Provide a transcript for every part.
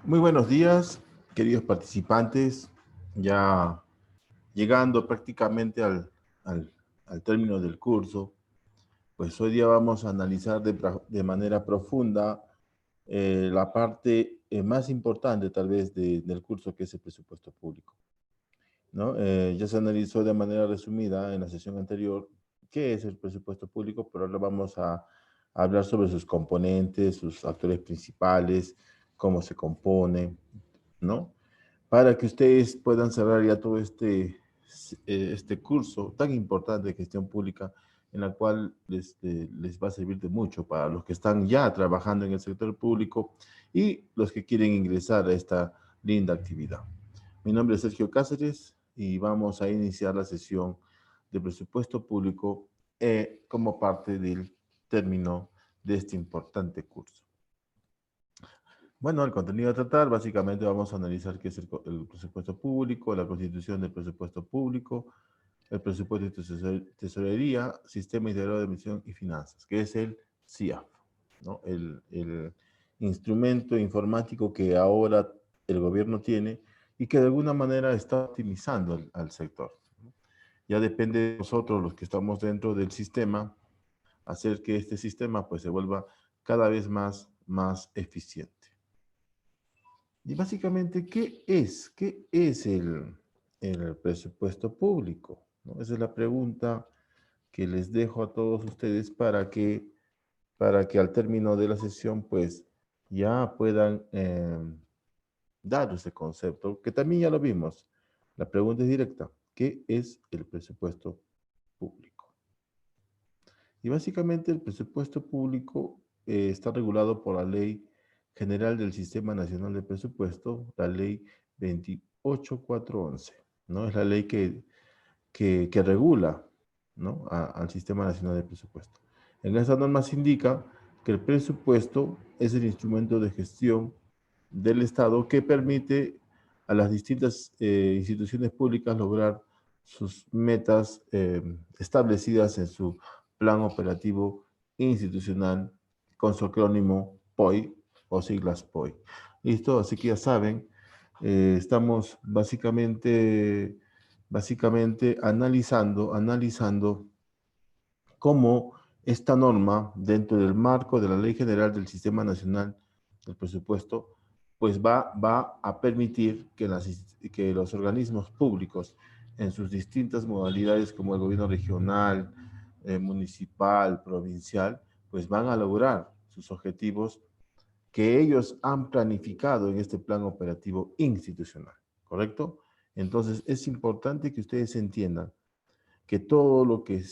Muy buenos días, queridos participantes. Ya llegando prácticamente al término del curso, pues hoy día vamos a analizar de manera profunda la parte más importante tal vez del curso, que es el presupuesto público, ¿no? Ya se analizó de manera resumida en la sesión anterior qué es el presupuesto público, pero ahora vamos a hablar sobre sus componentes, sus actores principales, cómo se compone, ¿no? Para que ustedes puedan cerrar ya todo este curso tan importante de gestión pública, en la cual les va a servir de mucho para los que están ya trabajando en el sector público y los que quieren ingresar a esta linda actividad. Mi nombre es Sergio Cáceres y vamos a iniciar la sesión de presupuesto público como parte del término de este importante curso. Bueno, el contenido a tratar, básicamente vamos a analizar qué es el presupuesto público, la constitución del presupuesto público, el presupuesto de tesorería, sistema integrado de admisión y finanzas, que es el CIAF, ¿no? El instrumento informático que ahora el gobierno tiene y que de alguna manera está optimizando al sector, ¿no? Ya depende de nosotros, los que estamos dentro del sistema, hacer que este sistema pues se vuelva cada vez más eficiente. Y básicamente, ¿Qué es el presupuesto público? ¿No? Esa es la pregunta que les dejo a todos ustedes para que al término de la sesión, pues, ya puedan dar ese concepto, que también ya lo vimos. La pregunta es directa. ¿Qué es el presupuesto público? Y básicamente el presupuesto público está regulado por la Ley General del Sistema Nacional de Presupuesto, la Ley 28411, ¿no? Es la ley que regula, ¿no? Al Sistema Nacional de Presupuesto. En esta norma se indica que el presupuesto es el instrumento de gestión del Estado que permite a las distintas instituciones públicas lograr sus metas establecidas en su plan operativo institucional con su acrónimo POI o siglas POI. ¿Listo? Así que ya saben, estamos básicamente analizando cómo esta norma, dentro del marco de la Ley General del Sistema Nacional del Presupuesto, pues va a permitir que los organismos públicos, en sus distintas modalidades, como el gobierno regional, municipal, provincial, pues van a lograr sus objetivos que ellos han planificado en este plan operativo institucional, ¿correcto? Entonces, es importante que ustedes entiendan que todo lo que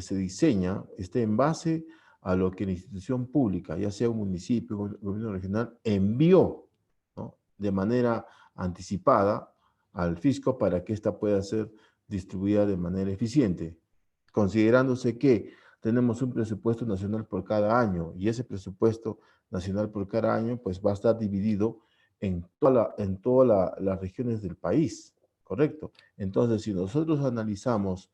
se diseña esté en base a lo que la institución pública, ya sea un municipio, un gobierno regional, envió, ¿no? De manera anticipada al fisco para que ésta pueda ser distribuida de manera eficiente, considerándose que tenemos un presupuesto nacional por cada año y ese presupuesto nacional por cada año pues va a estar dividido en todas las regiones del país, ¿correcto? Entonces, si nosotros analizamos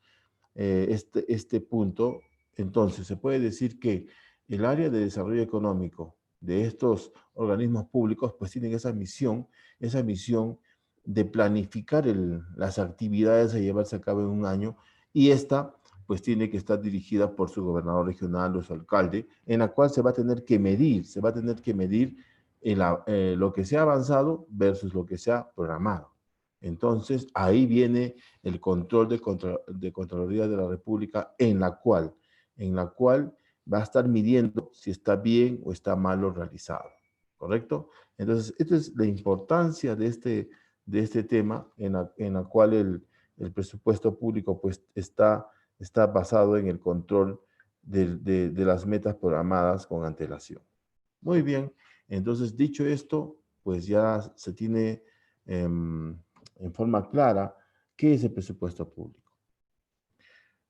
este punto, entonces se puede decir que el área de desarrollo económico de estos organismos públicos pues tienen esa misión de planificar las actividades a llevarse a cabo en un año, y esta pues tiene que estar dirigida por su gobernador regional o su alcalde, en la cual se va a tener que medir lo que se ha avanzado versus lo que se ha programado. Entonces, ahí viene el control de Contraloría de la República, en la cual va a estar midiendo si está bien o está mal lo realizado, ¿correcto? Entonces, esta es la importancia de este tema en la cual el presupuesto público pues está basado en el control de las metas programadas con antelación. Muy bien, entonces dicho esto, pues ya se tiene en forma clara qué es el presupuesto público,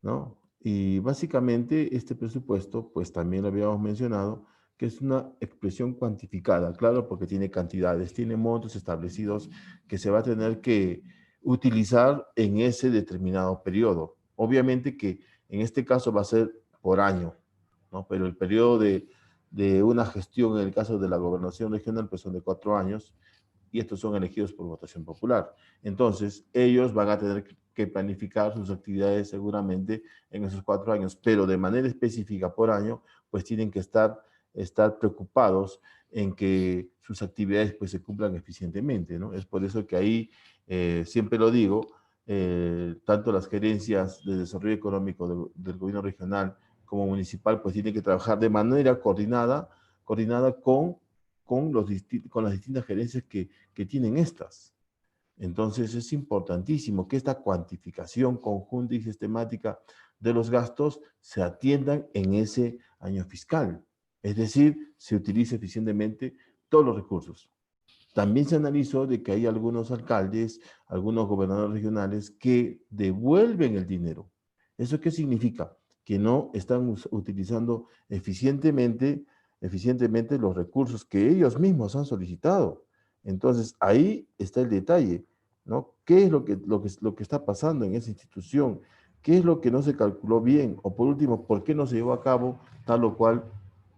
¿no? Y básicamente este presupuesto, pues también lo habíamos mencionado, que es una expresión cuantificada, claro, porque tiene cantidades, tiene montos establecidos que se va a tener que utilizar en ese determinado periodo. Obviamente que en este caso va a ser por año, ¿no? Pero el periodo de una gestión, en el caso de la gobernación regional, pues son de 4 años, y estos son elegidos por votación popular. Entonces, ellos van a tener que planificar sus actividades seguramente en esos 4 años, pero de manera específica por año, pues tienen que estar preocupados en que sus actividades pues se cumplan eficientemente, ¿no? Es por eso que ahí, siempre lo digo, tanto las gerencias de desarrollo económico del gobierno regional como municipal, pues tienen que trabajar de manera coordinada con las distintas gerencias que tienen estas. Entonces es importantísimo que esta cuantificación conjunta y sistemática de los gastos se atiendan en ese año fiscal. Es decir, se utilice eficientemente todos los recursos. También se analizó de que hay algunos alcaldes, algunos gobernadores regionales que devuelven el dinero. ¿Eso qué significa? Que no están utilizando eficientemente los recursos que ellos mismos han solicitado. Entonces, ahí está el detalle, ¿no? ¿Qué es lo que está pasando en esa institución? ¿Qué es lo que no se calculó bien? O por último, ¿por qué no se llevó a cabo tal o cual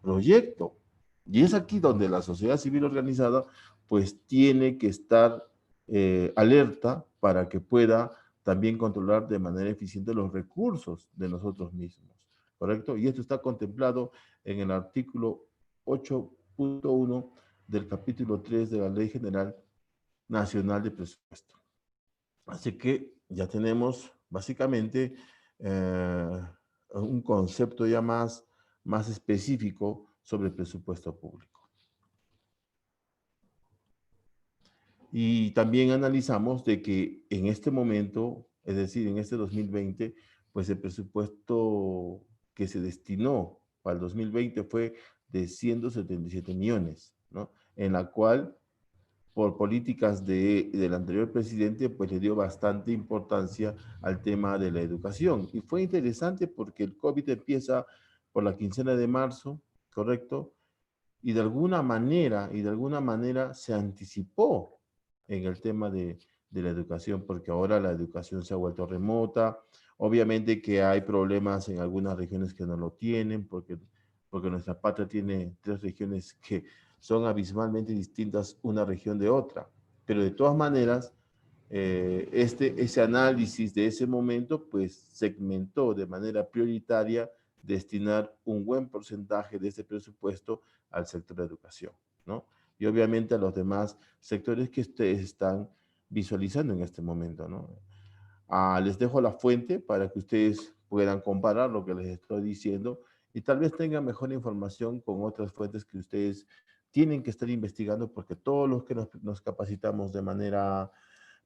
proyecto? Y es aquí donde la sociedad civil organizada pues tiene que estar alerta para que pueda también controlar de manera eficiente los recursos de nosotros mismos, ¿correcto? Y esto está contemplado en el artículo 8.1 del capítulo 3 de la Ley General Nacional de Presupuesto. Así que ya tenemos básicamente un concepto ya más específico sobre el presupuesto público. Y también analizamos de que en este momento, es decir, en este 2020, pues el presupuesto que se destinó para el 2020 fue de 177 millones, ¿no? En la cual, por políticas del anterior presidente, pues le dio bastante importancia al tema de la educación. Y fue interesante porque el COVID empieza por la quincena de marzo, ¿correcto? Y de alguna manera se anticipó en el tema de la educación, porque ahora la educación se ha vuelto remota. Obviamente que hay problemas en algunas regiones que no lo tienen, porque nuestra patria tiene 3 regiones que son abismalmente distintas una región de otra. Pero de todas maneras, ese análisis de ese momento, pues segmentó de manera prioritaria destinar un buen porcentaje de ese presupuesto al sector de educación, ¿no? Y obviamente a los demás sectores que ustedes están visualizando en este momento, ¿no? Les dejo la fuente para que ustedes puedan comparar lo que les estoy diciendo y tal vez tengan mejor información con otras fuentes que ustedes tienen que estar investigando, porque todos los que nos capacitamos de manera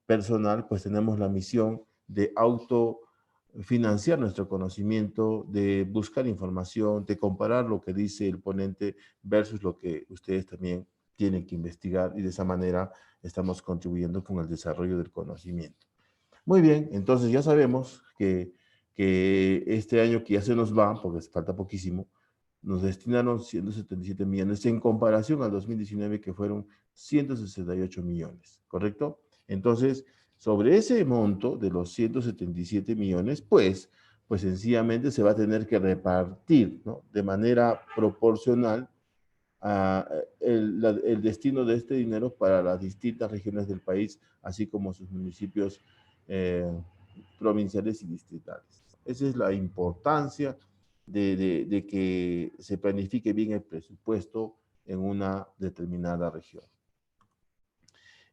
personal, pues tenemos la misión de autofinanciar nuestro conocimiento, de buscar información, de comparar lo que dice el ponente versus lo que ustedes también tienen que investigar, y de esa manera estamos contribuyendo con el desarrollo del conocimiento. Muy bien, entonces ya sabemos que este año que ya se nos va, porque falta poquísimo, nos destinaron 177 millones en comparación al 2019 que fueron 168 millones, ¿correcto? Entonces, sobre ese monto de los 177 millones, pues sencillamente se va a tener que repartir, ¿no?, de manera proporcional el destino de este dinero para las distintas regiones del país, así como sus municipios eh, provinciales y distritales. Esa es la importancia de que se planifique bien el presupuesto en una determinada región.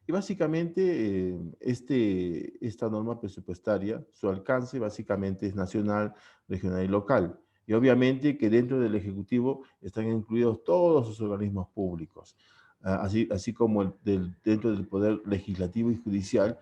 Y básicamente esta norma presupuestaria, su alcance básicamente es nacional, regional y local. Y obviamente que dentro del Ejecutivo están incluidos todos los organismos públicos, así como dentro del Poder Legislativo y Judicial,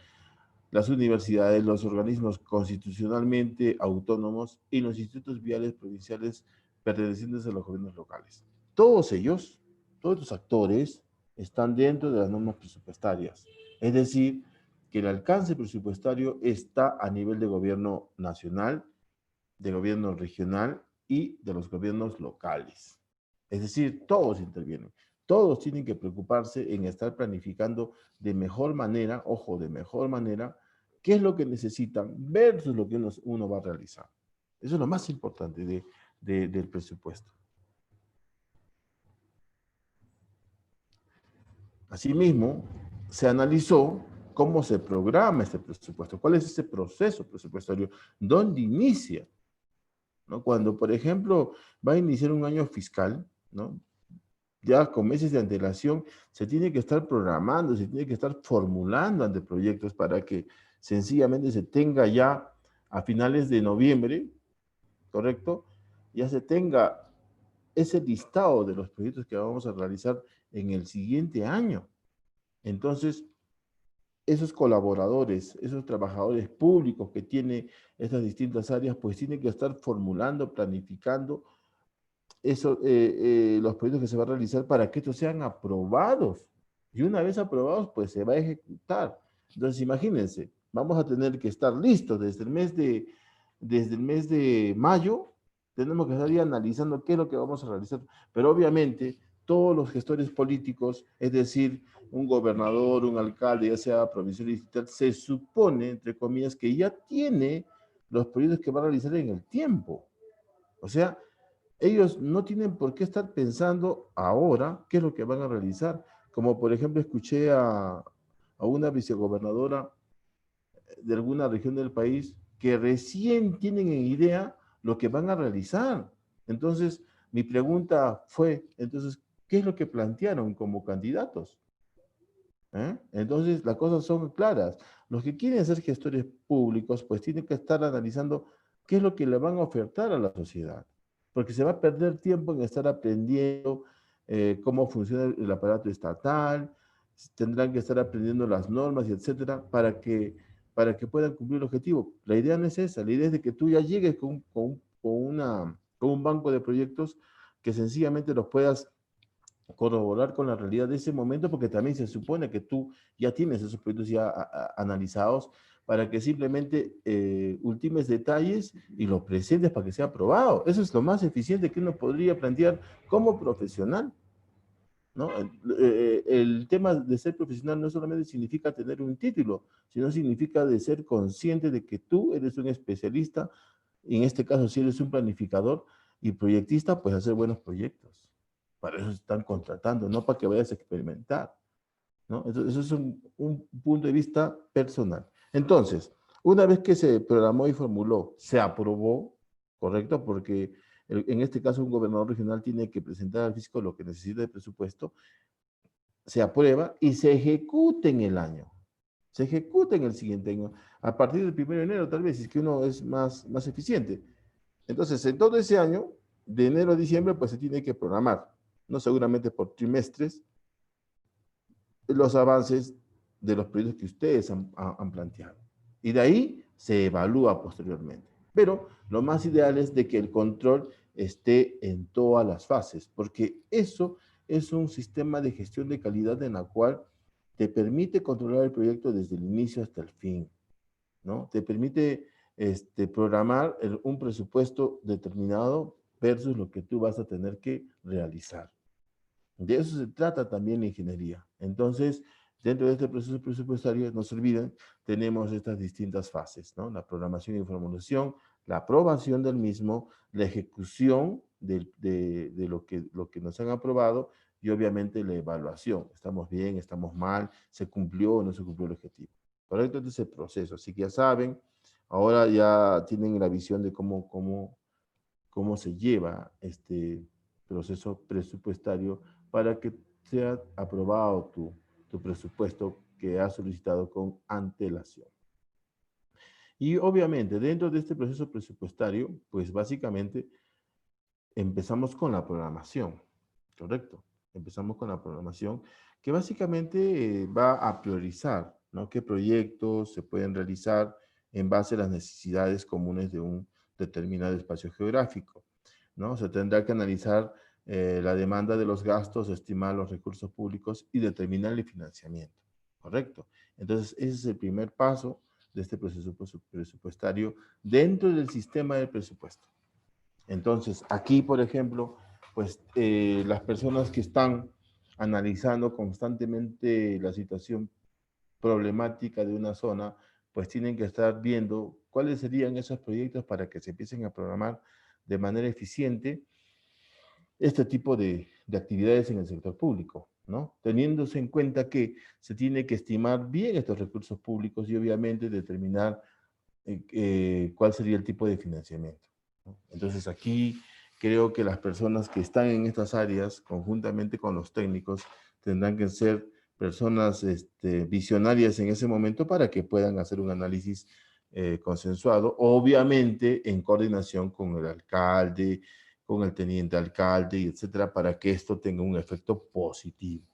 las universidades, los organismos constitucionalmente autónomos y los institutos viales provinciales pertenecientes a los gobiernos locales. Todos ellos, todos los actores, están dentro de las normas presupuestarias. Es decir, que el alcance presupuestario está a nivel de gobierno nacional, de gobierno regional y de los gobiernos locales. Es decir, todos intervienen. Todos tienen que preocuparse en estar planificando de mejor manera, ojo, de mejor manera, qué es lo que necesitan versus lo que uno va a realizar. Eso es lo más importante del presupuesto. Asimismo, se analizó cómo se programa este presupuesto, cuál es ese proceso presupuestario, dónde inicia, ¿no? Cuando, por ejemplo, va a iniciar un año fiscal, ¿no? Ya con meses de antelación se tiene que estar programando, se tiene que estar formulando anteproyectos para que sencillamente se tenga ya a finales de noviembre, ¿correcto? Ya se tenga ese listado de los proyectos que vamos a realizar en el siguiente año. Entonces, esos colaboradores, esos trabajadores públicos que tiene estas distintas áreas, pues tienen que estar formulando, planificando los proyectos que se van a realizar para que estos sean aprobados. Y una vez aprobados, pues se va a ejecutar. Entonces, imagínense, vamos a tener que estar listos desde el mes de mayo, tenemos que estar ya analizando qué es lo que vamos a realizar. Pero obviamente, todos los gestores políticos, es decir, un gobernador, un alcalde, ya sea provincial y distrital, se supone, entre comillas, que ya tiene los proyectos que va a realizar en el tiempo. O sea, ellos no tienen por qué estar pensando ahora qué es lo que van a realizar. Como por ejemplo escuché a una vicegobernadora de alguna región del país que recién tienen en idea lo que van a realizar. Entonces, mi pregunta fue, entonces, ¿qué es lo que plantearon como candidatos? Entonces, las cosas son claras. Los que quieren ser gestores públicos, pues tienen que estar analizando qué es lo que le van a ofertar a la sociedad. Porque se va a perder tiempo en estar aprendiendo cómo funciona el aparato estatal, tendrán que estar aprendiendo las normas y etcétera, para que puedan cumplir el objetivo. La idea no es esa, la idea es de que tú ya llegues con un banco de proyectos que sencillamente los puedas corroborar con la realidad de ese momento, porque también se supone que tú ya tienes esos proyectos ya analizados para que simplemente ultimes detalles y los presentes para que sea aprobado. Eso es lo más eficiente que uno podría plantear como profesional, ¿no? El tema de ser profesional no solamente significa tener un título, sino significa de ser consciente de que tú eres un especialista, y en este caso si eres un planificador y proyectista, pues hacer buenos proyectos. Para eso están contratando, no para que vayas a experimentar, ¿no? Eso es un punto de vista personal. Entonces, una vez que se programó y formuló, se aprobó, ¿correcto? Porque en este caso un gobernador regional tiene que presentar al fisco lo que necesita de presupuesto, se aprueba y se ejecuta en el año. Se ejecuta en el siguiente año, a partir del 1 de enero, tal vez, si es que uno es más eficiente. Entonces, en todo ese año, de enero a diciembre, pues se tiene que programar, ¿no? Seguramente por trimestres, los avances de los proyectos que ustedes han planteado. Y de ahí se evalúa posteriormente. Pero lo más ideal es de que el control esté en todas las fases, porque eso es un sistema de gestión de calidad en la cual te permite controlar el proyecto desde el inicio hasta el fin, ¿no? Te permite programar un presupuesto determinado versus lo que tú vas a tener que realizar. De eso se trata también la ingeniería. Entonces, dentro de este proceso presupuestario, no se olviden, tenemos estas distintas fases, ¿no? La programación y formulación, la aprobación del mismo, la ejecución de lo que nos han aprobado y obviamente la evaluación. ¿Estamos bien? ¿Estamos mal? ¿Se cumplió o no se cumplió el objetivo? ¿Correcto? Este es el proceso. Así que ya saben, ahora ya tienen la visión de cómo se lleva este proceso presupuestario para que sea aprobado tu presupuesto que has solicitado con antelación. Y obviamente, dentro de este proceso presupuestario, pues básicamente empezamos con la programación, ¿correcto? Empezamos con la programación que básicamente va a priorizar, ¿no? ¿Qué proyectos se pueden realizar en base a las necesidades comunes de un determinado espacio geográfico, ¿no? Se tendrá que analizar la demanda de los gastos, estimar los recursos públicos y determinar el financiamiento, ¿correcto? Entonces, ese es el primer paso de este proceso presupuestario dentro del sistema del presupuesto. Entonces, aquí, por ejemplo, pues las personas que están analizando constantemente la situación problemática de una zona, pues tienen que estar viendo cuáles serían esos proyectos para que se empiecen a programar de manera eficiente este tipo de actividades en el sector público, ¿no? Teniéndose en cuenta que se tiene que estimar bien estos recursos públicos y obviamente determinar cuál sería el tipo de financiamiento, ¿no? Entonces aquí creo que las personas que están en estas áreas, conjuntamente con los técnicos, tendrán que ser personas visionarias en ese momento para que puedan hacer un análisis consensuado, obviamente en coordinación con el alcalde, con el teniente alcalde, etcétera, para que esto tenga un efecto positivo.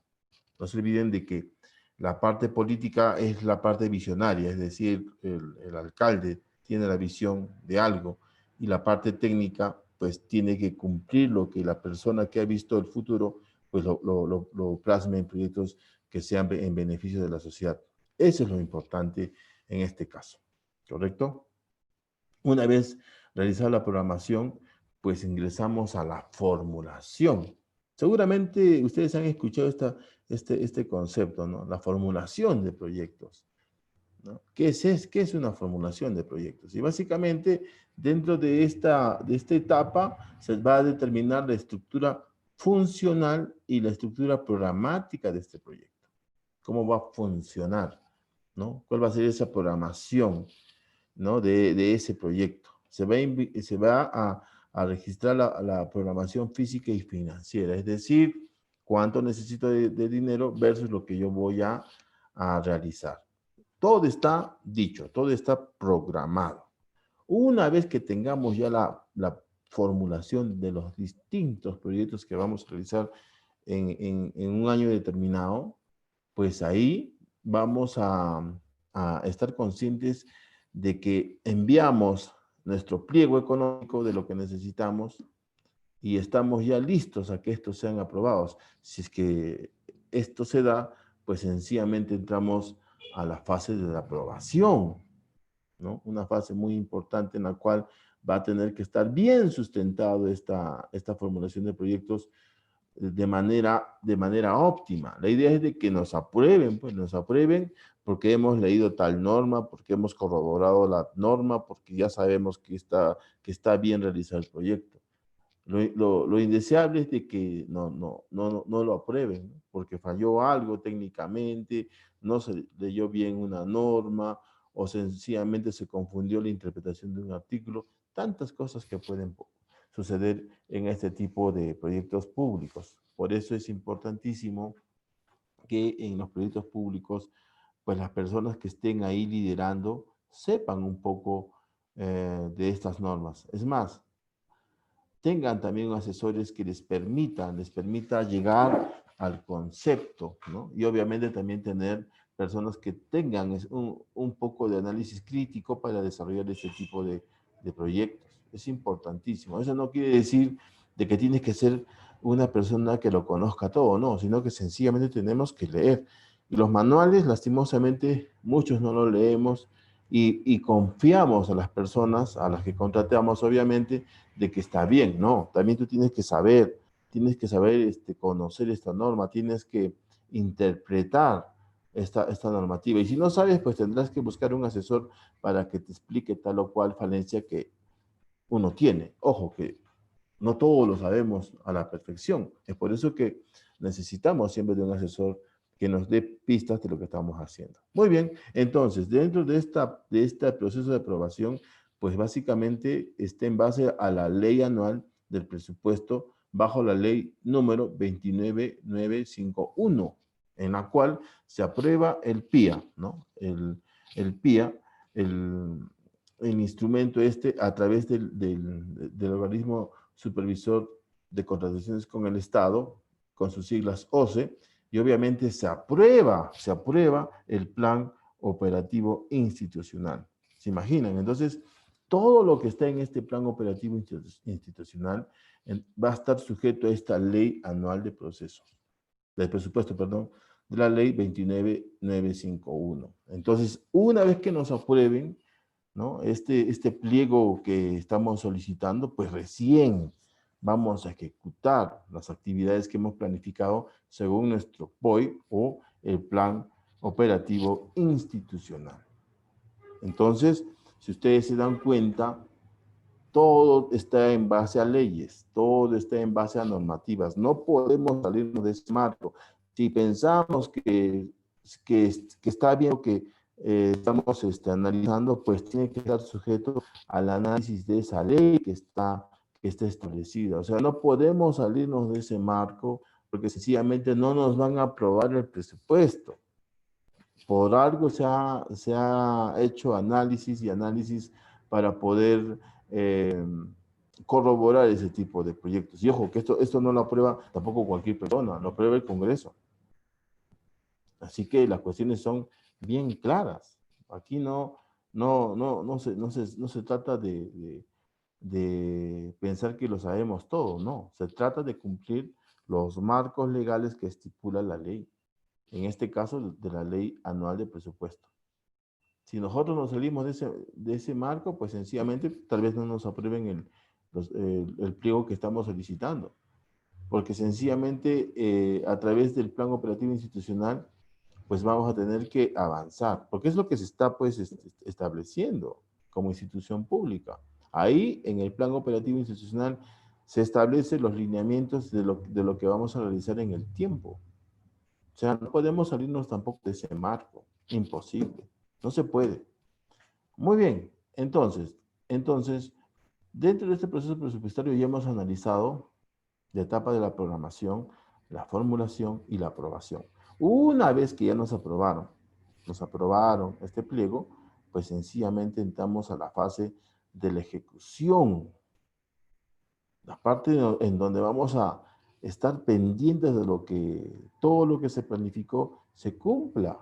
No se olviden de que la parte política es la parte visionaria, es decir, el alcalde tiene la visión de algo y la parte técnica pues tiene que cumplir lo que la persona que ha visto el futuro pues lo plasme en proyectos que sean en beneficio de la sociedad. Eso es lo importante en este caso, ¿correcto? Una vez realizada la programación, pues ingresamos a la formulación. Seguramente ustedes han escuchado este concepto, ¿no? La formulación de proyectos, ¿no? ¿Qué es una formulación de proyectos? Y básicamente, dentro de esta etapa, se va a determinar la estructura funcional y la estructura programática de este proyecto. ¿Cómo va a funcionar? ¿No? ¿Cuál va a ser esa programación, ¿no? de ese proyecto? Se va a registrar la programación física y financiera, es decir, cuánto necesito de dinero versus lo que yo voy a realizar. Todo está dicho, todo está programado. Una vez que tengamos ya la formulación de los distintos proyectos que vamos a realizar en un año determinado, pues ahí vamos a estar conscientes de que enviamos nuestro pliego económico de lo que necesitamos y estamos ya listos a que estos sean aprobados. Si es que esto se da, pues sencillamente entramos a la fase de la aprobación, ¿no? Una fase muy importante en la cual va a tener que estar bien sustentado esta formulación de proyectos de manera óptima. La idea es de que nos aprueben, pues nos aprueben porque hemos leído tal norma, porque hemos corroborado la norma, porque ya sabemos que está bien realizar el proyecto. Lo indeseable es de que no lo aprueben, ¿no? Porque falló algo técnicamente, no se leyó bien una norma o sencillamente se confundió la interpretación de un artículo. Tantas cosas que pueden suceder en este tipo de proyectos públicos. Por eso es importantísimo que en los proyectos públicos, pues las personas que estén ahí liderando sepan un poco de estas normas. Es más, tengan también asesores que les permita llegar al concepto, ¿no? Y obviamente también tener personas que tengan un poco de análisis crítico para desarrollar este tipo de proyectos. Es importantísimo. Eso no quiere decir de que tienes que ser una persona que lo conozca todo, no, sino que sencillamente tenemos que leer. Y los manuales, lastimosamente, muchos no los leemos y confiamos a las personas a las que contratamos, obviamente, de que está bien, no, también tú tienes que saber conocer esta norma, tienes que interpretar esta normativa. Y si no sabes, pues tendrás que buscar un asesor para que te explique tal o cual falencia que uno tiene. Ojo, que no todos lo sabemos a la perfección. Es por eso que necesitamos siempre de un asesor que nos dé pistas de lo que estamos haciendo. Muy bien, entonces, dentro de este proceso de aprobación, pues básicamente está en base a la ley anual del presupuesto bajo la ley número 29951, en la cual se aprueba el PIA, ¿no? El PIA, el, el instrumento a través del organismo supervisor de contrataciones con el Estado, con sus siglas OCE, y obviamente se aprueba el plan operativo institucional. ¿Se imaginan? Entonces, todo lo que está en este plan operativo institucional va a estar sujeto a esta ley anual de del presupuesto, perdón, de la ley 29951. Entonces, una vez que nos aprueben, ¿no? Este pliego que estamos solicitando, pues recién vamos a ejecutar las actividades que hemos planificado según nuestro POI o el Plan Operativo Institucional. Entonces, si ustedes se dan cuenta, todo está en base a leyes, todo está en base a normativas. No podemos salirnos de ese marco. Si pensamos que está bien lo que estamos analizando, pues tiene que estar sujeto al análisis de esa ley que está establecida. O sea, no podemos salirnos de ese marco porque sencillamente no nos van a aprobar el presupuesto. Por algo se ha hecho análisis y análisis para poder corroborar ese tipo de proyectos. Y ojo, que esto no lo aprueba tampoco cualquier persona, lo aprueba el Congreso. Así que las cuestiones son bien claras. Aquí no se trata de pensar que lo sabemos todo, no. Se trata de cumplir los marcos legales que estipula la ley. En este caso, de la ley anual de presupuesto. Si nosotros nos salimos de ese marco, pues sencillamente tal vez no nos aprueben el pliego que estamos solicitando. Porque sencillamente a través del plan operativo institucional, pues vamos a tener que avanzar. Porque es lo que se está pues estableciendo como institución pública. Ahí, en el plan operativo institucional, se establecen los lineamientos de lo que vamos a realizar en el tiempo. O sea, no podemos salirnos tampoco de ese marco. Imposible. No se puede. Muy bien. Entonces, dentro de este proceso presupuestario ya hemos analizado la etapa de la programación, la formulación y la aprobación. Una vez que ya nos aprobaron este pliego, pues sencillamente entramos a la fase de la ejecución. La parte en donde vamos a estar pendientes de todo lo que se planificó se cumpla.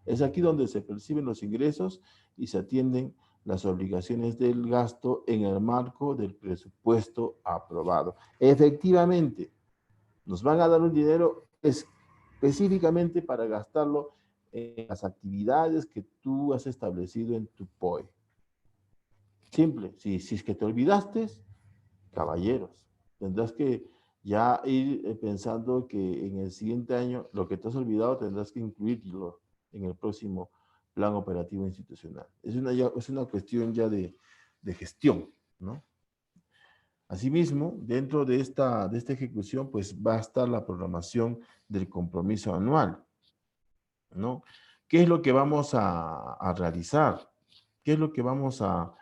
Es aquí donde se perciben los ingresos y se atienden las obligaciones del gasto en el marco del presupuesto aprobado. Efectivamente, nos van a dar un dinero específicamente para gastarlo en las actividades que tú has establecido en tu POE. Simple, si es que te olvidaste, caballeros, tendrás que ya ir pensando que en el siguiente año lo que te has olvidado tendrás que incluirlo en el próximo plan operativo institucional. Es una cuestión ya de gestión, ¿no? Asimismo, dentro de esta ejecución, pues va a estar la programación del compromiso anual, ¿no? ¿Qué es lo que vamos a realizar? ¿Qué es lo que vamos a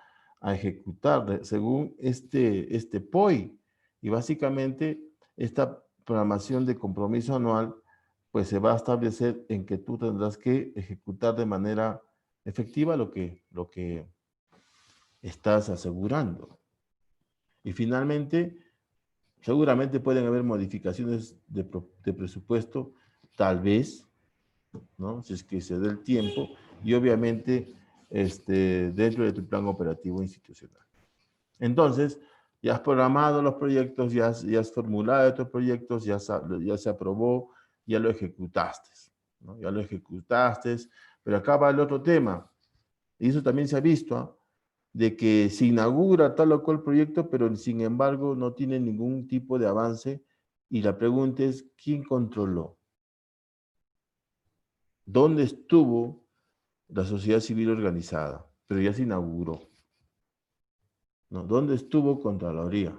ejecutar según este POI? Y básicamente, esta programación de compromiso anual, pues se va a establecer en que tú tendrás que ejecutar de manera efectiva lo que estás asegurando. Y finalmente, seguramente pueden haber modificaciones de presupuesto, tal vez, ¿no? Si es que se dé el tiempo, y obviamente dentro de tu plan operativo institucional. Entonces, ya has programado los proyectos, ya has formulado estos proyectos, ya se aprobó, ya lo ejecutaste, ¿no? Ya lo ejecutaste, pero acá va el otro tema, y eso también se ha visto, ¿eh? De que se inaugura tal o cual proyecto, pero sin embargo no tiene ningún tipo de avance, y la pregunta es, ¿quién controló? ¿Dónde estuvo la sociedad civil organizada? Pero ya se inauguró, ¿no? ¿Dónde estuvo Contraloría?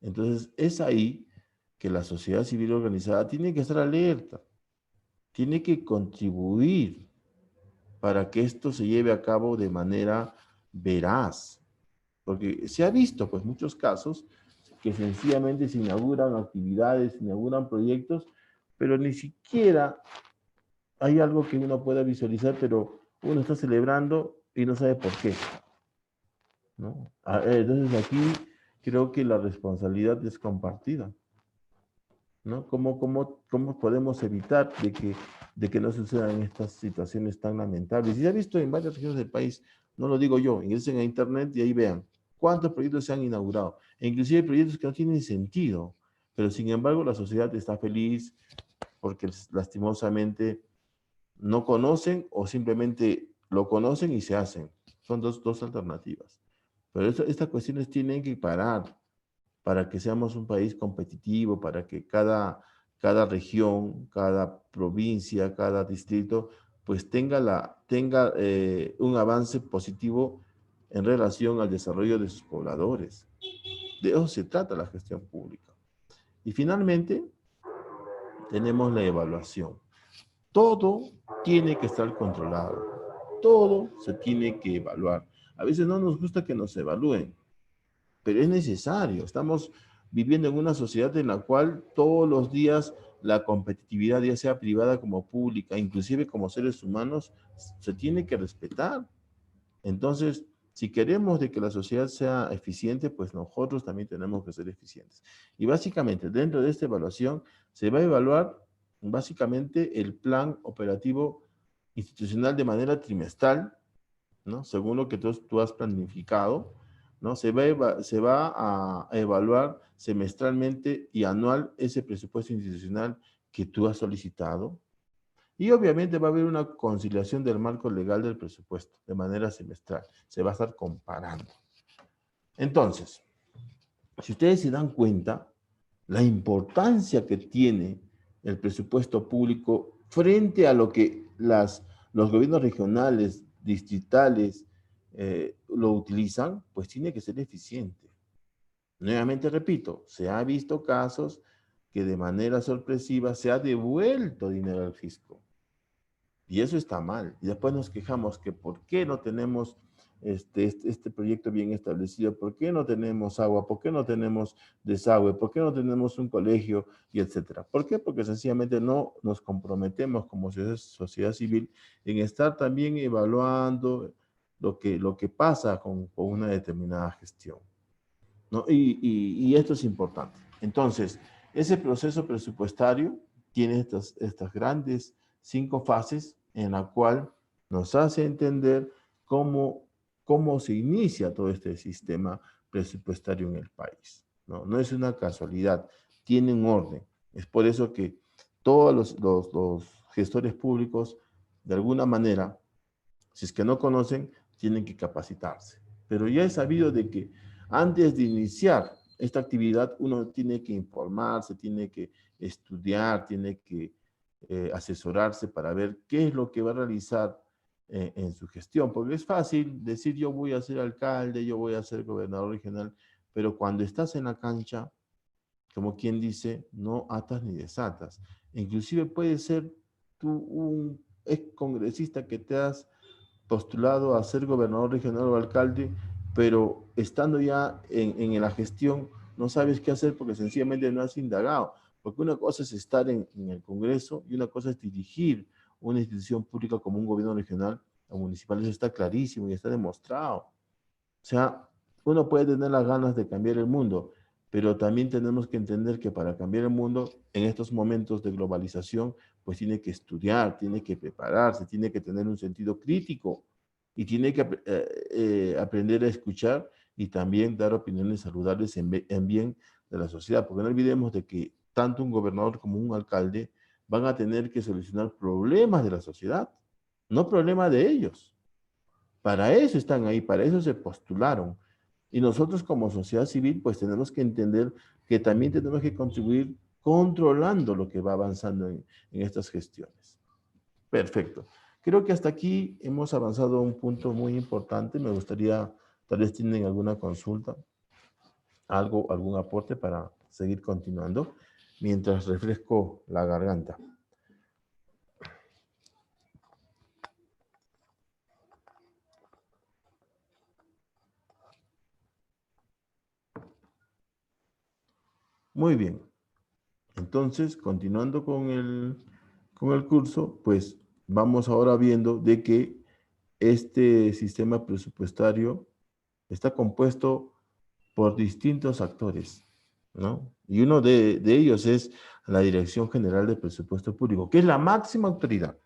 Entonces, es ahí que la sociedad civil organizada tiene que estar alerta, tiene que contribuir para que esto se lleve a cabo de manera veraz. Porque se ha visto, pues, muchos casos que sencillamente se inauguran actividades, se inauguran proyectos, pero ni siquiera hay algo que uno pueda visualizar, pero uno está celebrando y no sabe por qué, ¿no? Entonces aquí creo que la responsabilidad es compartida, ¿no? ¿Cómo podemos evitar de que no sucedan estas situaciones tan lamentables? Y se ha visto en varias regiones del país, no lo digo yo, ingresen a internet y ahí vean cuántos proyectos se han inaugurado, e inclusive proyectos que no tienen sentido, pero sin embargo la sociedad está feliz porque lastimosamente no conocen o simplemente lo conocen y se hacen. Son dos alternativas. Pero estas cuestiones tienen que parar para que seamos un país competitivo, para que cada región, cada provincia, cada distrito, pues tenga un avance positivo en relación al desarrollo de sus pobladores. De eso se trata la gestión pública. Y finalmente, tenemos la evaluación. Todo tiene que estar controlado. Todo se tiene que evaluar. A veces no nos gusta que nos evalúen, pero es necesario. Estamos viviendo en una sociedad en la cual todos los días la competitividad, ya sea privada como pública, inclusive como seres humanos, se tiene que respetar. Entonces, si queremos de que la sociedad sea eficiente, pues nosotros también tenemos que ser eficientes. Y básicamente, dentro de esta evaluación, se va a evaluar básicamente el plan operativo institucional de manera trimestral, ¿no? Según lo que tú has planificado, ¿no? Se va a evaluar semestralmente y anual ese presupuesto institucional que tú has solicitado. Y obviamente va a haber una conciliación del marco legal del presupuesto de manera semestral. Se va a estar comparando. Entonces, si ustedes se dan cuenta, la importancia que tiene el presupuesto público frente a lo que los gobiernos regionales, distritales, lo utilizan, pues tiene que ser eficiente. Nuevamente repito, se ha visto casos que de manera sorpresiva se ha devuelto dinero al fisco. Y eso está mal. Y después nos quejamos que por qué no tenemos este proyecto bien establecido, por qué no tenemos agua, por qué no tenemos desagüe, por qué no tenemos un colegio, y etcétera. ¿Por qué? Porque sencillamente no nos comprometemos como sociedad civil en estar también evaluando lo que pasa con una determinada gestión, ¿no? Y esto es importante. Entonces, ese proceso presupuestario tiene estas grandes 5 fases en la cual nos hace entender cómo se inicia todo este sistema presupuestario en el país, ¿no? No es una casualidad, tiene un orden. Es por eso que todos los gestores públicos, de alguna manera, si es que no conocen, tienen que capacitarse. Pero ya es sabido de que antes de iniciar esta actividad, uno tiene que informarse, tiene que estudiar, tiene que asesorarse para ver qué es lo que va a realizar en su gestión. Porque es fácil decir yo voy a ser alcalde, yo voy a ser gobernador regional, pero cuando estás en la cancha, como quien dice, no atas ni desatas. Inclusive puede ser tú un ex congresista que te has postulado a ser gobernador regional o alcalde, pero estando ya en la gestión no sabes qué hacer porque sencillamente no has indagado. Porque una cosa es estar en el Congreso y una cosa es dirigir una institución pública como un gobierno regional o municipal. Eso está clarísimo y está demostrado. O sea, uno puede tener las ganas de cambiar el mundo, pero también tenemos que entender que para cambiar el mundo, en estos momentos de globalización, pues tiene que estudiar, tiene que prepararse, tiene que tener un sentido crítico y tiene que aprender a escuchar y también dar opiniones saludables en bien de la sociedad, porque no olvidemos de que tanto un gobernador como un alcalde van a tener que solucionar problemas de la sociedad, no problemas de ellos. Para eso están ahí, para eso se postularon. Y nosotros como sociedad civil, pues tenemos que entender que también tenemos que contribuir controlando lo que va avanzando en estas gestiones. Perfecto. Creo que hasta aquí hemos avanzado a un punto muy importante. Me gustaría, tal vez tienen alguna consulta, algún aporte para seguir continuando, mientras refresco la garganta. Muy bien. Entonces, continuando con el curso, pues vamos ahora viendo de que este sistema presupuestario está compuesto por distintos actores, ¿no? Y uno de ellos es la Dirección General de Presupuesto Público, que es la máxima autoridad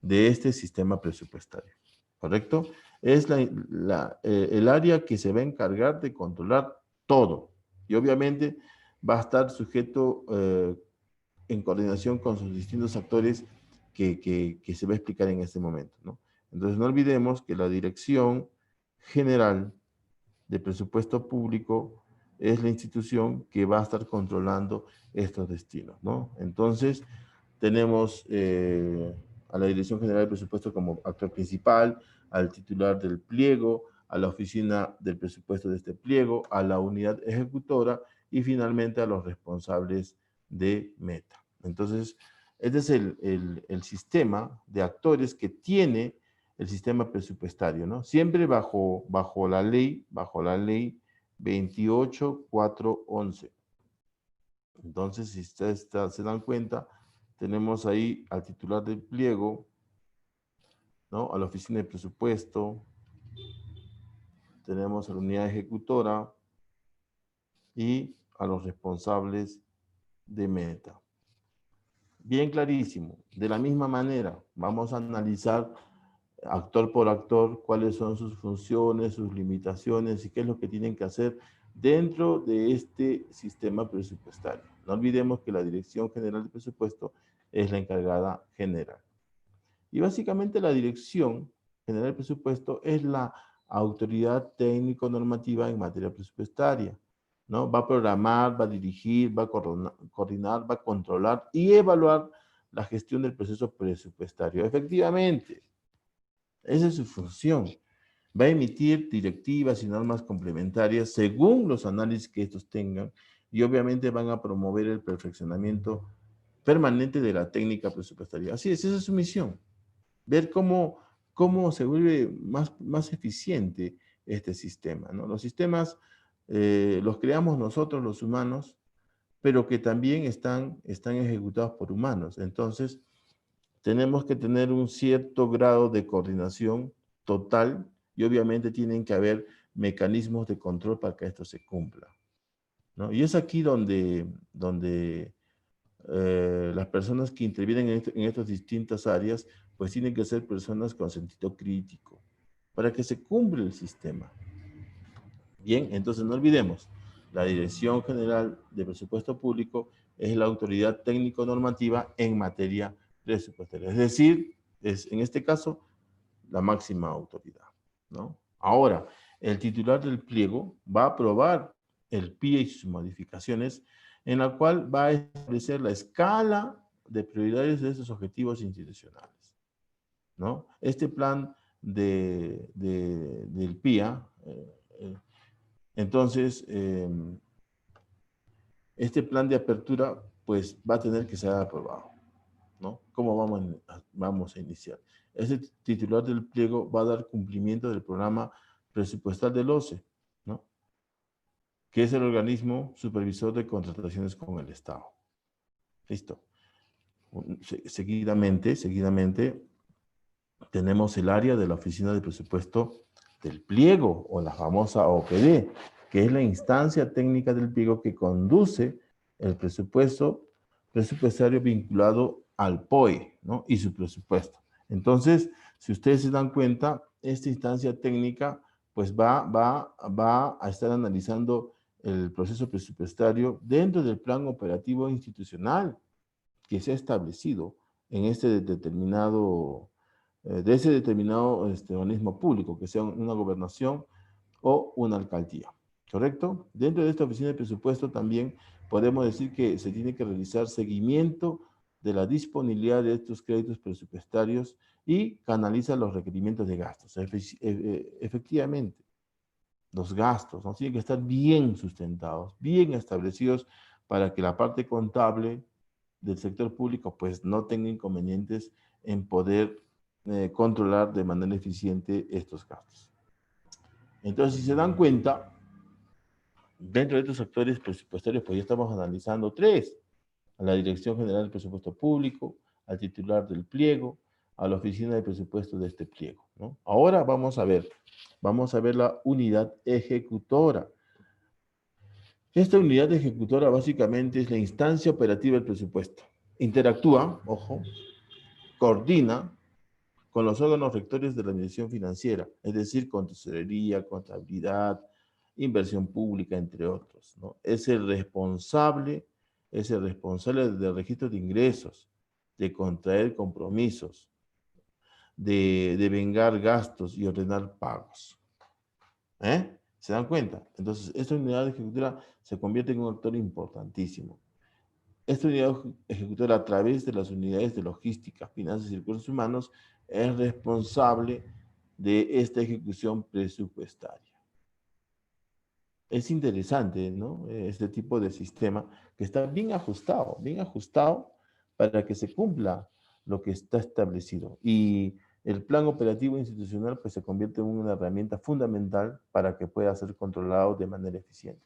de este sistema presupuestario, ¿correcto? Es el área que se va a encargar de controlar todo. Y obviamente va a estar sujeto en coordinación con sus distintos actores que se va a explicar en este momento, ¿no? Entonces no olvidemos que la Dirección General de Presupuesto Público es la institución que va a estar controlando estos destinos, ¿no? Entonces tenemos a la Dirección General de Presupuesto como actor principal, al titular del pliego, a la oficina del presupuesto de este pliego, a la unidad ejecutora y finalmente a los responsables de meta. Entonces, este es el sistema de actores que tiene el sistema presupuestario, ¿no? Siempre bajo la ley 28411. Entonces, si ustedes se dan cuenta, tenemos ahí al titular del pliego, ¿no? A la oficina de presupuesto, tenemos a la unidad ejecutora y a los responsables de meta. Bien clarísimo. De la misma manera, vamos a analizar actor por actor cuáles son sus funciones, sus limitaciones y qué es lo que tienen que hacer dentro de este sistema presupuestario. No olvidemos que la Dirección General de Presupuesto es la encargada general. Y básicamente la Dirección General de Presupuesto es la autoridad técnico-normativa en materia presupuestaria, ¿no? Va a programar, va a dirigir, va a coordinar, va a controlar y evaluar la gestión del proceso presupuestario. Efectivamente, esa es su función. Va a emitir directivas y normas complementarias según los análisis que estos tengan y obviamente van a promover el perfeccionamiento permanente de la técnica presupuestaria. Así es, esa es su misión. Ver cómo se vuelve más eficiente este sistema, ¿no? Los sistemas los creamos nosotros, los humanos, pero que también están ejecutados por humanos. Entonces, tenemos que tener un cierto grado de coordinación total y obviamente tienen que haber mecanismos de control para que esto se cumpla, ¿no? Y es aquí donde las personas que intervienen en estas distintas áreas, pues tienen que ser personas con sentido crítico, para que se cumpla el sistema. Bien, entonces no olvidemos, la Dirección General de Presupuesto Público es la autoridad técnico-normativa en materia presupuestaria, es decir, es en este caso la máxima autoridad, ¿no? Ahora, el titular del pliego va a aprobar el PIE y sus modificaciones, en la cual va a establecer la escala de prioridades de esos objetivos institucionales, ¿no? Este plan del PIA, entonces, este plan de apertura, pues va a tener que ser aprobado, ¿no? ¿Cómo vamos a iniciar? Ese titular del pliego va a dar cumplimiento del programa presupuestal del OCE, ¿no? Que es el organismo supervisor de contrataciones con el Estado. Listo. Seguidamente, tenemos el área de la Oficina de Presupuesto del Pliego, o la famosa OPD, que es la instancia técnica del pliego que conduce el presupuesto presupuestario vinculado al POE, ¿no? Y su presupuesto. Entonces, si ustedes se dan cuenta, esta instancia técnica pues va a estar analizando el proceso presupuestario dentro del plan operativo institucional que se ha establecido en este determinado, de ese determinado organismo público, que sea una gobernación o una alcaldía, ¿correcto? Dentro de esta oficina de presupuesto también podemos decir que se tiene que realizar seguimiento de la disponibilidad de estos créditos presupuestarios y canaliza los requerimientos de gastos. Efectivamente, los gastos, ¿no? Tienen que estar bien sustentados, bien establecidos para que la parte contable del sector público pues no tenga inconvenientes en poder controlar de manera eficiente estos gastos. Entonces, si se dan cuenta, dentro de estos actores presupuestarios, pues ya estamos analizando tres: a la Dirección General del Presupuesto Público, al titular del pliego, a la oficina de presupuesto de este pliego, ¿no? Ahora vamos a ver la unidad ejecutora. Esta unidad ejecutora básicamente es la instancia operativa del presupuesto. Interactúa, ojo, coordina con los órganos rectores de la administración financiera, es decir, con tesorería, contabilidad, inversión pública, entre otros, ¿no? Es el responsable del registro de ingresos, de contraer compromisos, de vengar gastos y ordenar pagos. ¿Se dan cuenta? Entonces, esta unidad ejecutora se convierte en un actor importantísimo. Esta unidad ejecutora, a través de las unidades de logística, finanzas y recursos humanos, es responsable de esta ejecución presupuestaria. Es interesante, ¿no? Este tipo de sistema que está bien ajustado para que se cumpla lo que está establecido. Y el plan operativo institucional pues se convierte en una herramienta fundamental para que pueda ser controlado de manera eficiente.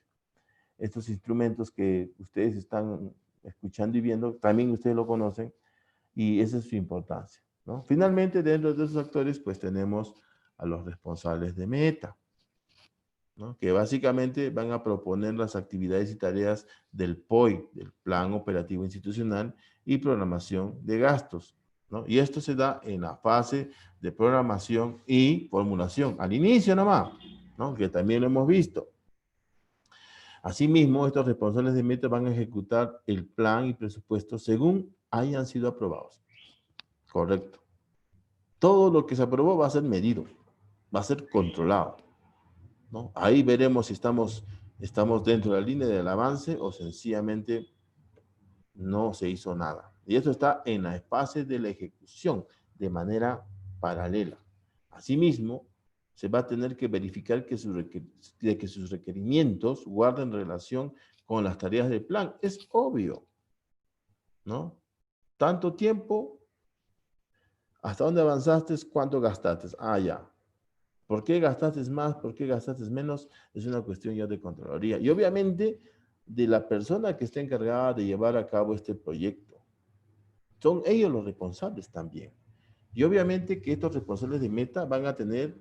Estos instrumentos que ustedes están escuchando y viendo, también ustedes lo conocen y esa es su importancia, ¿no? Finalmente, dentro de esos actores, pues tenemos a los responsables de meta, ¿no? Que básicamente van a proponer las actividades y tareas del POI, del Plan Operativo Institucional y Programación de Gastos, ¿no? Y esto se da en la fase de programación y formulación, al inicio nomás, ¿no? Que también lo hemos visto. Asimismo, estos responsables de meta van a ejecutar el plan y presupuesto según hayan sido aprobados. Correcto. Todo lo que se aprobó va a ser medido, va a ser controlado, ¿no? Ahí veremos si estamos dentro de la línea del avance o sencillamente no se hizo nada. Y eso está en la fase de la ejecución de manera paralela. Asimismo, se va a tener que verificar que sus requerimientos guarden relación con las tareas del plan. Es obvio, ¿no? Tanto tiempo, ¿hasta dónde avanzaste? ¿Cuánto gastaste? Ah, ya. ¿Por qué gastaste más? ¿Por qué gastaste menos? Es una cuestión ya de Contraloría. Y obviamente de la persona que está encargada de llevar a cabo este proyecto. Son ellos los responsables también. Y obviamente que estos responsables de meta van a tener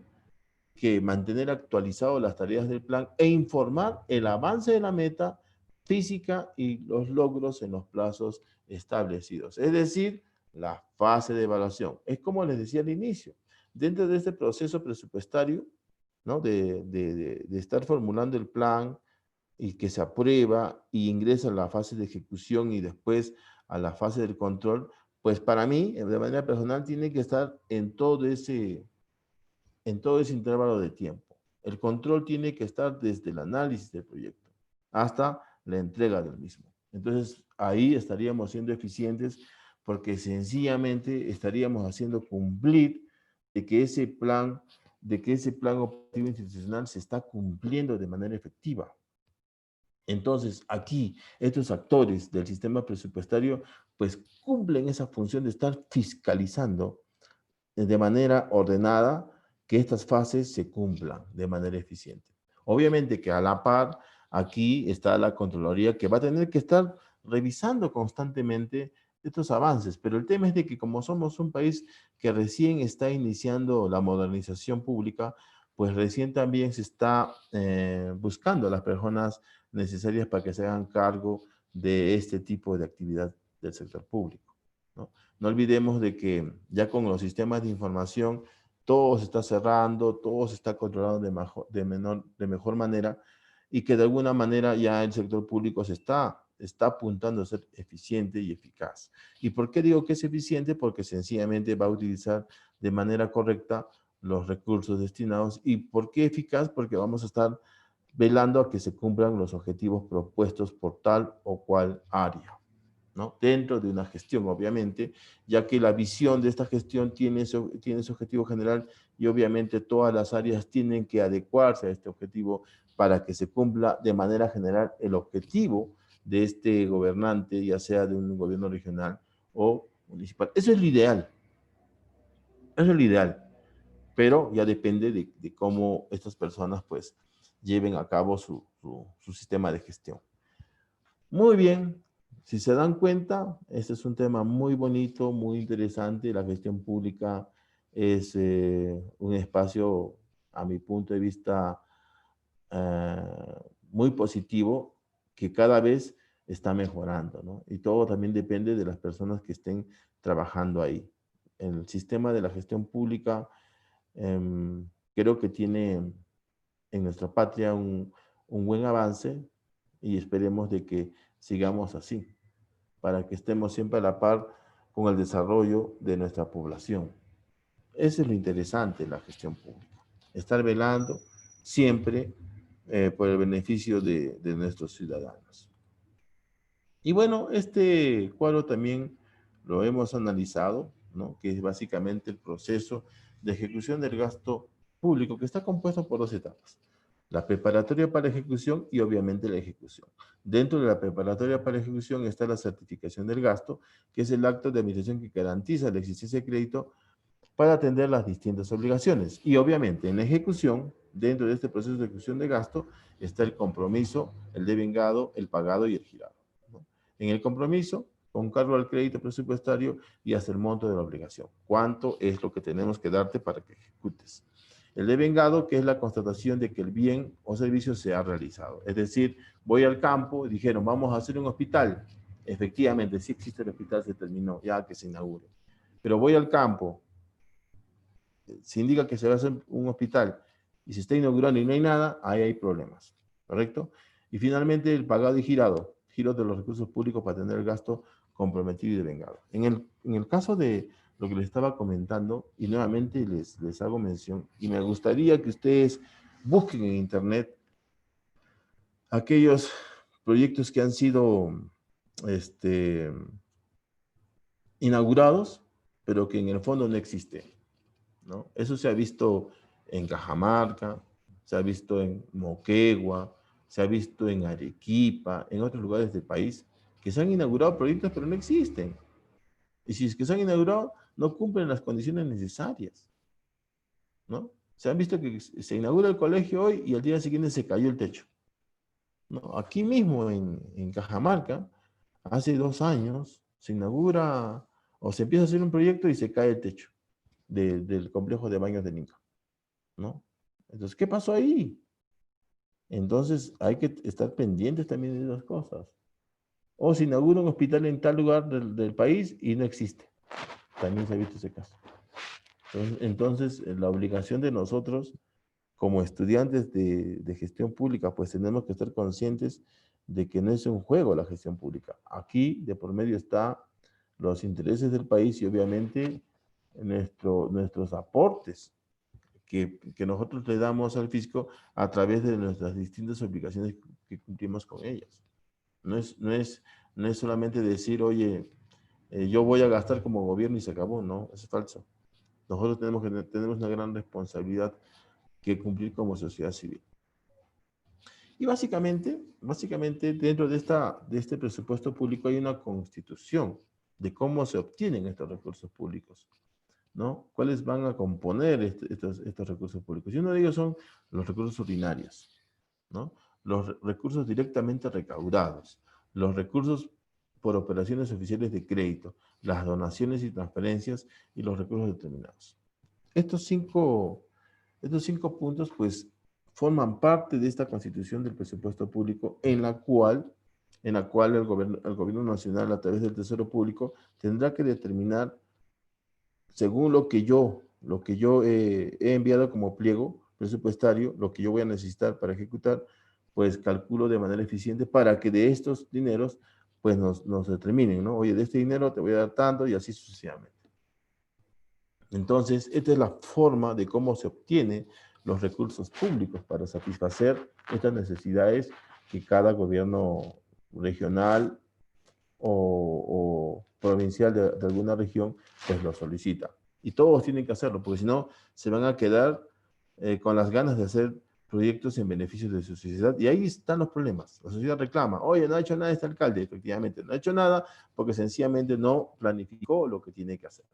que mantener actualizadas las tareas del plan e informar el avance de la meta física y los logros en los plazos establecidos. Es decir, la fase de evaluación. Es como les decía al inicio, dentro de este proceso presupuestario, ¿no? de estar formulando el plan y que se aprueba y ingresa a la fase de ejecución y después a la fase del control, pues para mí, de manera personal, tiene que estar en todo ese intervalo de tiempo. El control tiene que estar desde el análisis del proyecto hasta la entrega del mismo. Entonces, ahí estaríamos siendo eficientes porque sencillamente estaríamos haciendo cumplir de que ese plan operativo institucional se está cumpliendo de manera efectiva. Entonces, aquí, estos actores del sistema presupuestario, pues cumplen esa función de estar fiscalizando de manera ordenada que estas fases se cumplan de manera eficiente. Obviamente que a la par, aquí está la Contraloría que va a tener que estar revisando constantemente estos avances, pero el tema es de que como somos un país que recién está iniciando la modernización pública, pues recién también se está buscando a las personas necesarias para que se hagan cargo de este tipo de actividad del sector público, ¿no? No olvidemos de que ya con los sistemas de información todo se está cerrando, todo se está controlando de mejor manera y que de alguna manera ya el sector público está apuntando a ser eficiente y eficaz. ¿Y por qué digo que es eficiente? Porque sencillamente va a utilizar de manera correcta los recursos destinados. ¿Y por qué eficaz? Porque vamos a estar velando a que se cumplan los objetivos propuestos por tal o cual área, ¿no? Dentro de una gestión, obviamente, ya que la visión de esta gestión tiene ese objetivo general y obviamente todas las áreas tienen que adecuarse a este objetivo para que se cumpla de manera general el objetivo de este gobernante, ya sea de un gobierno regional o municipal. Eso es lo ideal. Eso es lo ideal. Pero ya depende de cómo estas personas pues lleven a cabo su sistema de gestión. Muy bien, si se dan cuenta, este es un tema muy bonito, muy interesante. La gestión pública es un espacio, a mi punto de vista, muy positivo, que cada vez está mejorando, ¿no? Y todo también depende de las personas que estén trabajando ahí. El sistema de la gestión pública creo que tiene en nuestra patria un buen avance y esperemos de que sigamos así, para que estemos siempre a la par con el desarrollo de nuestra población. Eso es lo interesante de la gestión pública, estar velando siempre por el beneficio de nuestros ciudadanos. Y bueno, este cuadro también lo hemos analizado ¿no? Que es básicamente el proceso de ejecución del gasto público, que está compuesto por dos etapas. La preparatoria para ejecución y obviamente la ejecución. Dentro de la preparatoria para ejecución está la certificación del gasto, que es el acto de administración que garantiza la existencia de crédito para atender las distintas obligaciones. Y obviamente en la ejecución, dentro de este proceso de ejecución de gasto, está el compromiso, el devengado, el pagado y el girado, ¿no? En el compromiso, con cargo al crédito presupuestario y hasta el monto de la obligación. ¿Cuánto es lo que tenemos que darte para que ejecutes? El devengado, que es la constatación de que el bien o servicio se ha realizado. Es decir, voy al campo, dijeron, vamos a hacer un hospital. Efectivamente, sí existe el hospital, se terminó, ya que se inaugure. Pero voy al campo, se indica que se va a hacer un hospital y se está inaugurando y no hay nada, ahí hay problemas, ¿correcto? Y finalmente el pagado y girado, giro de los recursos públicos para tener el gasto comprometido y devengado. En el caso de lo que les estaba comentando, y nuevamente les hago mención, y me gustaría que ustedes busquen en internet aquellos proyectos que han sido inaugurados, pero que en el fondo no existen, ¿no? Eso se ha visto en Cajamarca, se ha visto en Moquegua, se ha visto en Arequipa, en otros lugares del país, que se han inaugurado proyectos pero no existen. Y si es que se han inaugurado, no cumplen las condiciones necesarias, ¿no? Se han visto que se inaugura el colegio hoy y al día siguiente se cayó el techo, ¿no? Aquí mismo en Cajamarca, hace 2 años, se inaugura o se empieza a hacer un proyecto y se cae el techo del complejo de baños de Ninca, ¿no? Entonces, ¿qué pasó ahí? Entonces, hay que estar pendientes también de esas cosas. O se inaugura un hospital en tal lugar del país y no existe. También se ha visto ese caso. Entonces, la obligación de nosotros, como estudiantes de gestión pública, pues tenemos que estar conscientes de que no es un juego la gestión pública. Aquí, de por medio, está los intereses del país y obviamente nuestros aportes que nosotros le damos al fisco a través de nuestras distintas obligaciones que cumplimos con ellas. No es solamente decir, oye, yo voy a gastar como gobierno y se acabó, no, eso es falso. Nosotros tenemos una gran responsabilidad que cumplir como sociedad civil. Y básicamente dentro de este presupuesto público hay una constitución de cómo se obtienen estos recursos públicos, ¿no? ¿Cuáles van a componer estos recursos públicos? Y uno de ellos son los recursos ordinarios, ¿no? Los recursos directamente recaudados, los recursos por operaciones oficiales de crédito, las donaciones y transferencias y los recursos determinados. Estos cinco puntos, pues, forman parte de esta constitución del presupuesto público en la cual el gobierno nacional, a través del Tesoro Público, tendrá que determinar, según lo que yo he enviado como pliego presupuestario, lo que yo voy a necesitar para ejecutar, pues calculo de manera eficiente para que de estos dineros, pues nos determinen, ¿no? Oye, de este dinero te voy a dar tanto y así sucesivamente. Entonces, esta es la forma de cómo se obtiene los recursos públicos para satisfacer estas necesidades que cada gobierno regional o provincial de alguna región, pues lo solicita. Y todos tienen que hacerlo, porque si no, se van a quedar con las ganas de hacer proyectos en beneficio de su sociedad. Y ahí están los problemas. La sociedad reclama, oye, no ha hecho nada este alcalde. Efectivamente, no ha hecho nada porque sencillamente no planificó lo que tiene que hacer,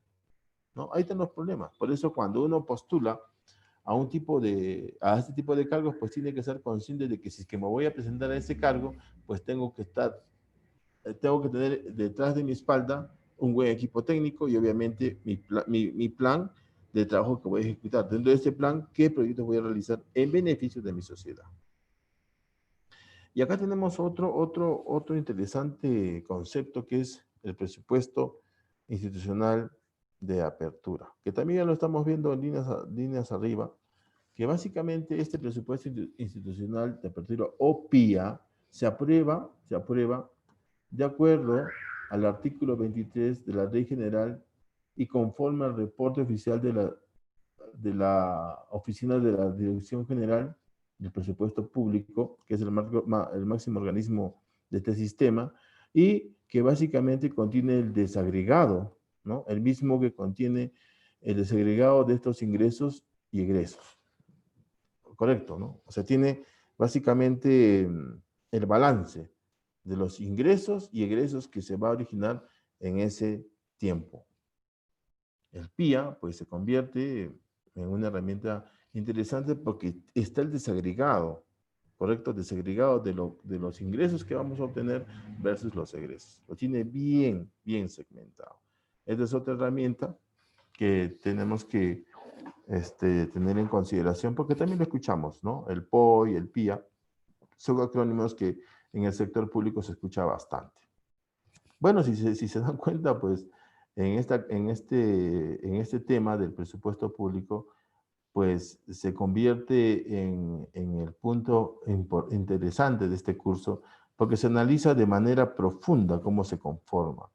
¿no? Ahí están los problemas. Por eso cuando uno postula a este tipo de cargos, pues tiene que ser consciente de que si es que me voy a presentar a ese cargo, pues tengo que tener detrás de mi espalda un buen equipo técnico y obviamente mi plan de trabajo que voy a ejecutar. Dentro de este plan, ¿qué proyectos voy a realizar en beneficio de mi sociedad? Y acá tenemos otro interesante concepto que es el presupuesto institucional de apertura, que también ya lo estamos viendo en líneas arriba, que básicamente este presupuesto institucional de apertura o PIA se aprueba de acuerdo al artículo 23 de la Ley General y conforme al reporte oficial de la Oficina de la Dirección General del Presupuesto Público, que es el máximo organismo de este sistema, y que básicamente contiene el desagregado ¿no? El mismo que contiene el desagregado de estos ingresos y egresos. Correcto, ¿no? O sea, tiene básicamente el balance de los ingresos y egresos que se va a originar en ese tiempo. El PIA, pues, se convierte en una herramienta interesante porque está el desagregado, ¿correcto? Desagregado de los ingresos que vamos a obtener versus los egresos. Lo tiene bien, bien segmentado. Esta es otra herramienta que tenemos que tener en consideración porque también lo escuchamos, ¿no? El POI, el PIA, son acrónimos que en el sector público se escucha bastante. Bueno, si se dan cuenta, pues en este tema del presupuesto público, pues se convierte en el punto interesante de este curso, porque se analiza de manera profunda cómo se conforma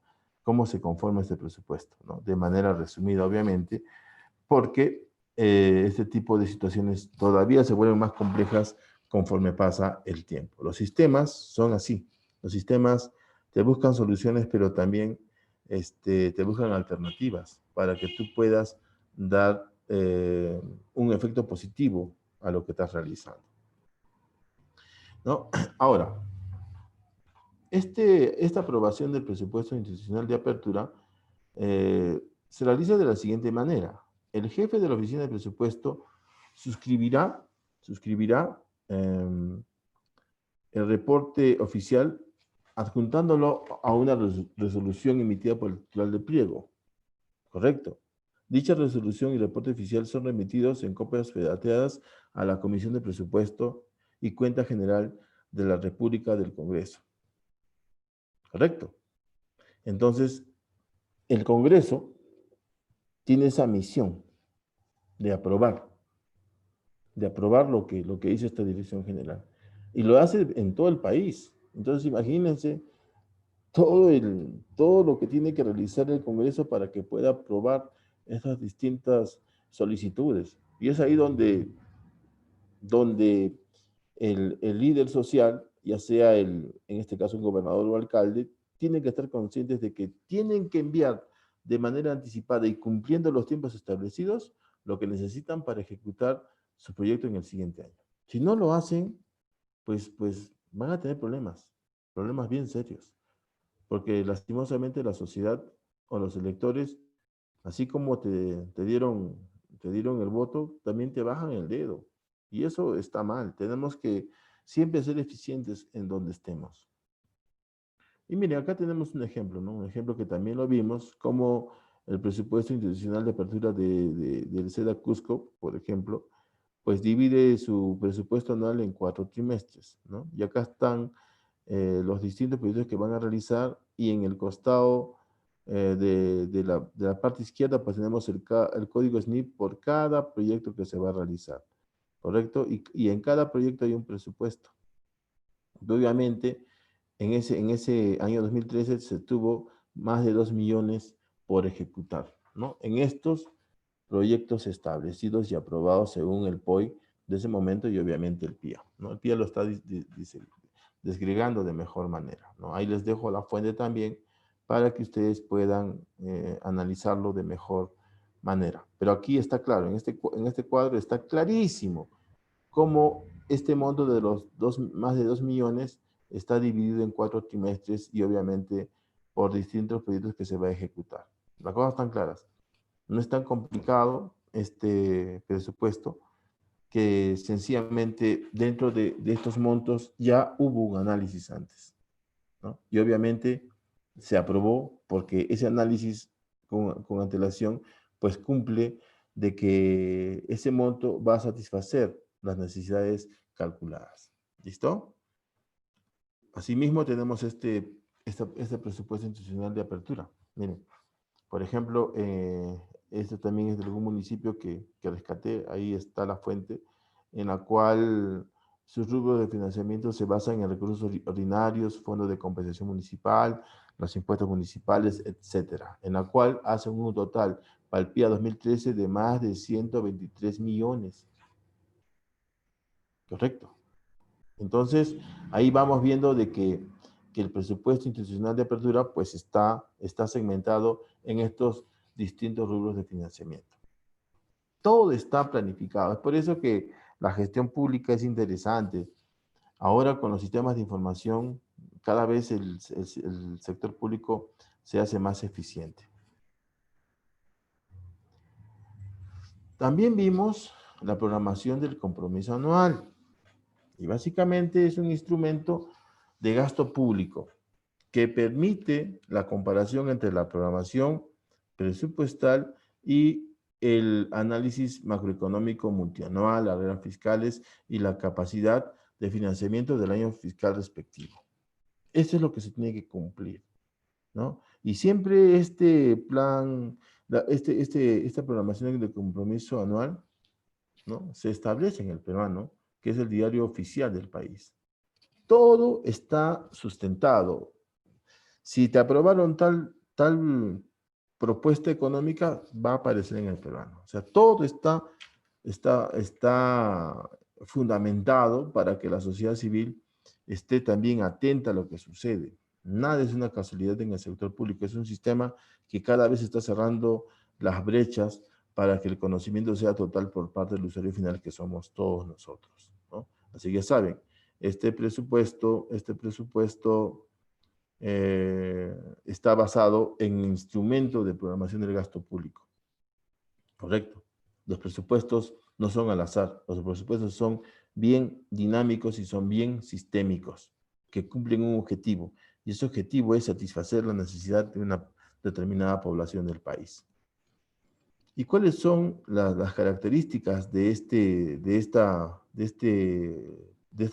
este presupuesto, ¿no? De manera resumida, obviamente, porque este tipo de situaciones todavía se vuelven más complejas conforme pasa el tiempo. Los sistemas son así. Los sistemas te buscan soluciones, pero también te buscan alternativas para que tú puedas dar un efecto positivo a lo que estás realizando, ¿no? Ahora, esta aprobación del presupuesto institucional de apertura se realiza de la siguiente manera. El jefe de la oficina de presupuesto suscribirá el reporte oficial adjuntándolo a una resolución emitida por el titular del pliego. ¿Correcto? Dicha resolución y reporte oficial son remitidos en copias fedateadas a la Comisión de Presupuesto y Cuenta General de la República del Congreso. ¿Correcto? Entonces, el Congreso tiene esa misión de aprobar lo que dice esta dirección general. Y lo hace en todo el país. Entonces, imagínense todo lo que tiene que realizar el Congreso para que pueda aprobar esas distintas solicitudes. Y es ahí donde el líder social, ya sea en este caso un gobernador o alcalde, tienen que estar conscientes de que tienen que enviar de manera anticipada y cumpliendo los tiempos establecidos lo que necesitan para ejecutar su proyecto en el siguiente año. Si no lo hacen, pues van a tener problemas bien serios, porque lastimosamente la sociedad o los electores, así como te dieron el voto, también te bajan el dedo. Y eso está mal. Tenemos que siempre ser eficientes en donde estemos. Y mire, acá tenemos un ejemplo, ¿no? Un ejemplo que también lo vimos, como el presupuesto institucional de apertura del SEDA Cusco, por ejemplo, pues divide su presupuesto anual en 4 trimestres, ¿no? Y acá están los distintos proyectos que van a realizar y en el costado de la parte izquierda pues tenemos el código SNIP por cada proyecto que se va a realizar, ¿correcto? Y en cada proyecto hay un presupuesto. Obviamente, en ese año 2013 se tuvo más de 2 millones por ejecutar, ¿no? En estos proyectos establecidos y aprobados según el POI de ese momento y obviamente el PIA, ¿no? El PIA lo está desgregando de mejor manera, ¿no? Ahí les dejo la fuente también para que ustedes puedan analizarlo de mejor manera. Pero aquí está claro, en este cuadro está clarísimo cómo este monto de más de 2 millones está dividido en 4 trimestres y obviamente por distintos proyectos que se va a ejecutar. Las cosas están claras. No es tan complicado este presupuesto que sencillamente dentro de estos montos ya hubo un análisis antes, ¿no? Y obviamente se aprobó porque ese análisis con antelación pues cumple de que ese monto va a satisfacer las necesidades calculadas. ¿Listo? Asimismo tenemos este presupuesto institucional de apertura. Miren, por ejemplo, este también es de algún municipio que rescaté, ahí está la fuente, en la cual sus rubros de financiamiento se basan en recursos ordinarios, fondos de compensación municipal, los impuestos municipales, etcétera, en la cual hacen un total para el PIA 2013 de más de 123 millones. Correcto. Entonces, ahí vamos viendo de que que el presupuesto institucional de apertura pues está segmentado en estos distintos rubros de financiamiento. Todo está planificado. Es por eso que la gestión pública es interesante. Ahora con los sistemas de información, cada vez el sector público se hace más eficiente. También vimos la programación del compromiso anual. Y básicamente es un instrumento de gasto público que permite la comparación entre la programación presupuestal y el análisis macroeconómico multianual, las reglas fiscales y la capacidad de financiamiento del año fiscal respectivo. Eso es lo que se tiene que cumplir, ¿no? Y siempre este plan, esta programación de compromiso anual, ¿no?, se establece en el peruano, que es el diario oficial del país. Todo está sustentado. Si te aprobaron tal propuesta económica, va a aparecer en el peruano. O sea, todo está fundamentado para que la sociedad civil esté también atenta a lo que sucede. Nada es una casualidad en el sector público. Es un sistema que cada vez está cerrando las brechas para que el conocimiento sea total por parte del usuario final, que somos todos nosotros, ¿no? Así que ya saben, este presupuesto está basado en instrumentos de programación del gasto público. Correcto. Los presupuestos no son al azar. Los presupuestos son bien dinámicos y son bien sistémicos, que cumplen un objetivo. Y ese objetivo es satisfacer la necesidad de una determinada población del país. ¿Y cuáles son las características de esta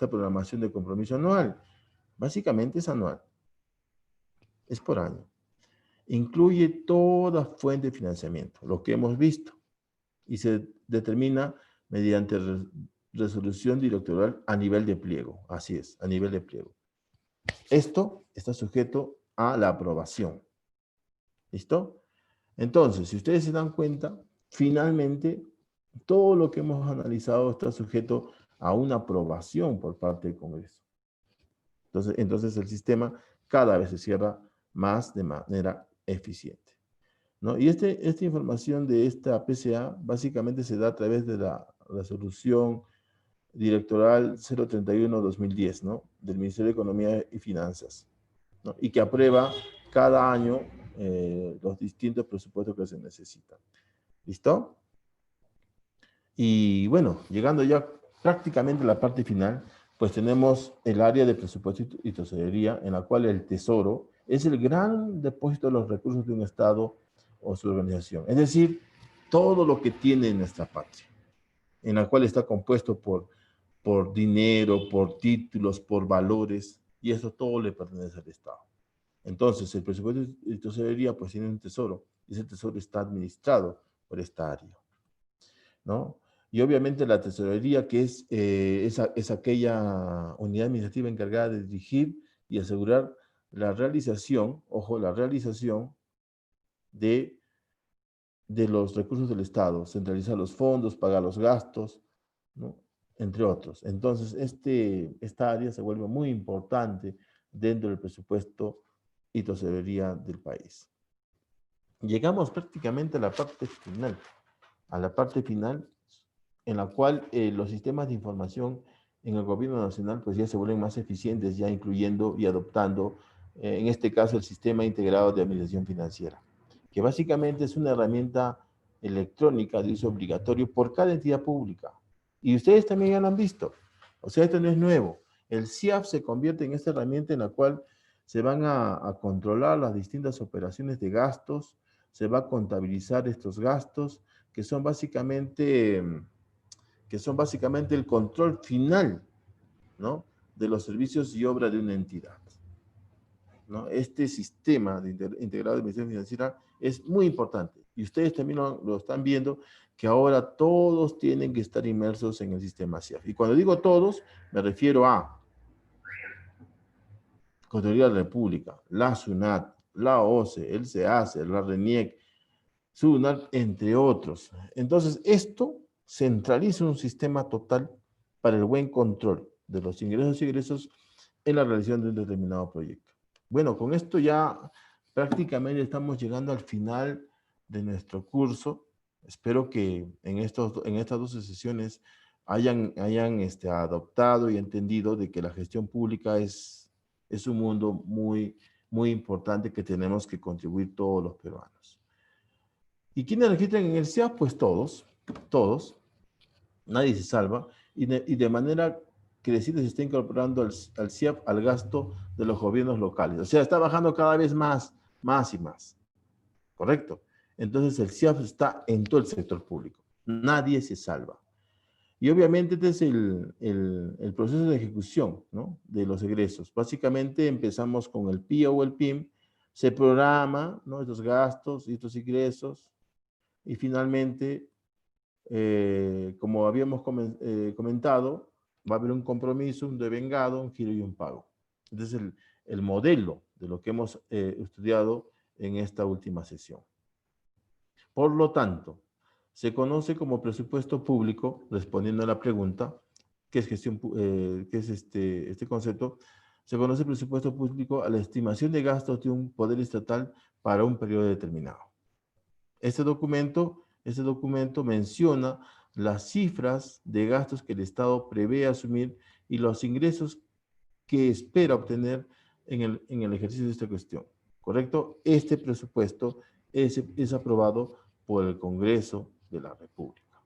programación de compromiso anual? Básicamente es anual. Es por año. Incluye toda fuente de financiamiento, lo que hemos visto, y se determina mediante resolución directorial a nivel de pliego. Así es, a nivel de pliego. Esto está sujeto a la aprobación. ¿Listo? Entonces, si ustedes se dan cuenta, finalmente, todo lo que hemos analizado está sujeto a una aprobación por parte del Congreso. Entonces el sistema cada vez se cierra más de manera eficiente, ¿no? Y esta información de esta PCA básicamente se da a través de la resolución directoral 031-2010, ¿no?, del Ministerio de Economía y Finanzas, ¿no?, y que aprueba cada año los distintos presupuestos que se necesitan. ¿Listo? Y bueno, llegando ya prácticamente a la parte final, pues tenemos el área de presupuesto y tesorería, en la cual el tesoro es el gran depósito de los recursos de un Estado o su organización. Es decir, todo lo que tiene nuestra patria, en la cual está compuesto por dinero, por títulos, por valores, y eso todo le pertenece al Estado. Entonces, el presupuesto y tesorería pues tiene un tesoro, y ese tesoro está administrado por esta área, ¿no? Y obviamente la tesorería, que es aquella unidad administrativa encargada de dirigir y asegurar la realización, ojo, la realización de los recursos del Estado, centralizar los fondos, pagar los gastos, ¿no?, entre otros. Entonces, esta área se vuelve muy importante dentro del presupuesto y tesorería del país. Llegamos prácticamente a la parte final, en la cual los sistemas de información en el gobierno nacional pues ya se vuelven más eficientes, ya incluyendo y adoptando, en este caso, el Sistema Integrado de Administración Financiera, que básicamente es una herramienta electrónica de uso obligatorio por cada entidad pública. Y ustedes también ya lo han visto. O sea, esto no es nuevo. El CIAF se convierte en esta herramienta en la cual se van a controlar las distintas operaciones de gastos, se va a contabilizar estos gastos, que son básicamente el control final, ¿no?, de los servicios y obras de una entidad, ¿no? Este sistema de integrado de administración financiera es muy importante. Y ustedes también lo están viendo, que ahora todos tienen que estar inmersos en el sistema CIAF. Y cuando digo todos, me refiero a Contraloría de la República, la SUNAT, la OCE, el SEACE, la RENIEC, SUNAT, entre otros. Entonces, esto centraliza un sistema total para el buen control de los ingresos y egresos en la realización de un determinado proyecto. Bueno, con esto ya prácticamente estamos llegando al final de nuestro curso. Espero que en estas 12 sesiones hayan adoptado y entendido de que la gestión pública es un mundo muy, muy importante que tenemos que contribuir todos los peruanos. ¿Y quiénes registran en el SIAP? Pues todos, todos. Nadie se salva. Y de manera crecida se está incorporando al SIAP al gasto de los gobiernos locales. O sea, está bajando cada vez más, más y más. ¿Correcto? Entonces el SIAP está en todo el sector público. Nadie se salva. Y obviamente este es el proceso de ejecución, ¿no?, de los egresos. Básicamente empezamos con el PIO o el PIM, se programa, ¿no?, estos gastos y estos ingresos, y finalmente, como habíamos comentado, va a haber un compromiso, un devengado, un giro y un pago. Entonces el modelo de lo que hemos estudiado en esta última sesión. Por lo tanto, se conoce como presupuesto público, respondiendo a la pregunta, ¿qué es gestión, qué es este concepto? Se conoce presupuesto público a la estimación de gastos de un poder estatal para un periodo determinado. Este documento menciona las cifras de gastos que el Estado prevé asumir y los ingresos que espera obtener en el ejercicio de esta cuestión. ¿Correcto? Este presupuesto es aprobado por el Congreso de la República.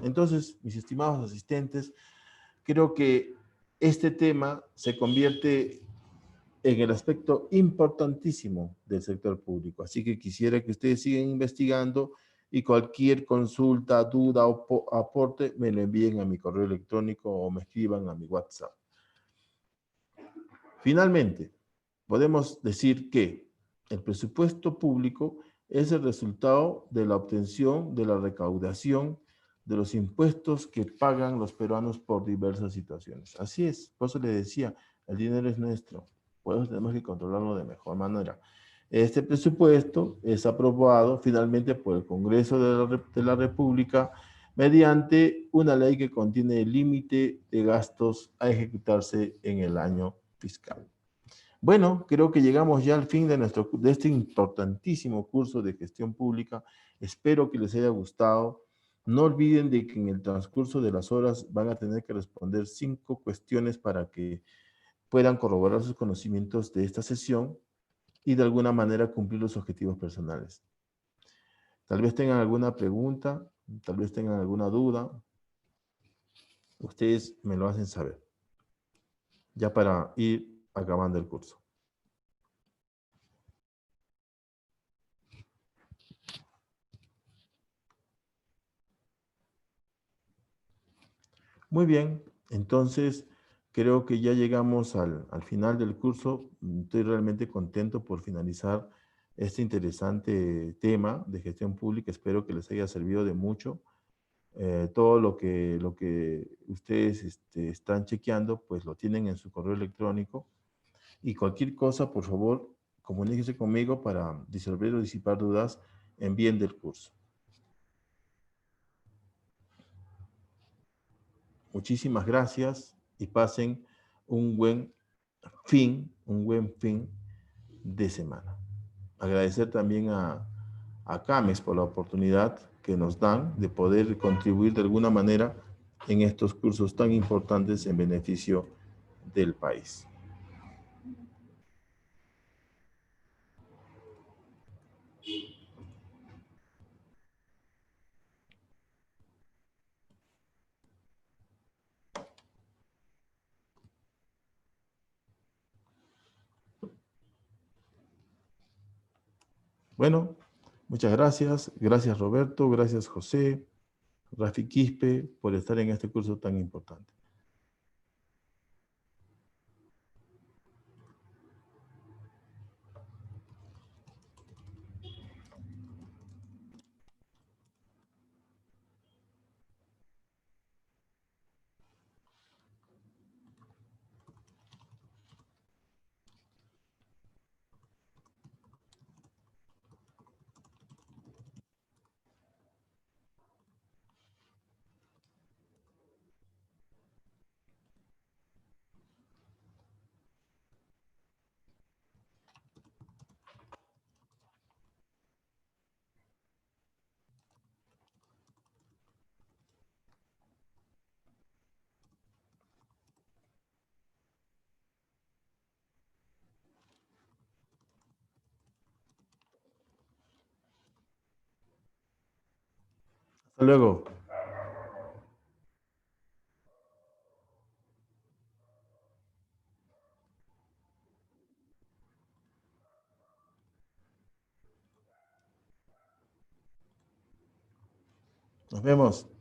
Entonces, mis estimados asistentes, creo que este tema se convierte en el aspecto importantísimo del sector público. Así que quisiera que ustedes sigan investigando y cualquier consulta, duda o aporte me lo envíen a mi correo electrónico o me escriban a mi WhatsApp. Finalmente, podemos decir que el presupuesto público es el resultado de la obtención de la recaudación de los impuestos que pagan los peruanos por diversas situaciones. Así es, por eso le decía, el dinero es nuestro, por eso tenemos que controlarlo de mejor manera. Este presupuesto es aprobado finalmente por el Congreso de la República mediante una ley que contiene el límite de gastos a ejecutarse en el año fiscal. Bueno, creo que llegamos ya al fin de este importantísimo curso de gestión pública. Espero que les haya gustado. No olviden de que en el transcurso de las horas van a tener que responder 5 cuestiones para que puedan corroborar sus conocimientos de esta sesión y de alguna manera cumplir los objetivos personales. Tal vez tengan alguna pregunta, tal vez tengan alguna duda. Ustedes me lo hacen saber, ya para ir acabando el curso. Muy bien, entonces creo que ya llegamos al final del curso. Estoy realmente contento por finalizar este interesante tema de gestión pública. Espero que les haya servido de mucho. Todo lo que ustedes están chequeando, pues lo tienen en su correo electrónico. Y cualquier cosa, por favor, comuníquese conmigo para disolver o disipar dudas en bien del curso. Muchísimas gracias y pasen un buen fin de semana. Agradecer también a CAMES por la oportunidad que nos dan de poder contribuir de alguna manera en estos cursos tan importantes en beneficio del país. Bueno, muchas gracias. Gracias Roberto, gracias José, Rafi Quispe por estar en este curso tan importante. Hasta luego. Nos vemos.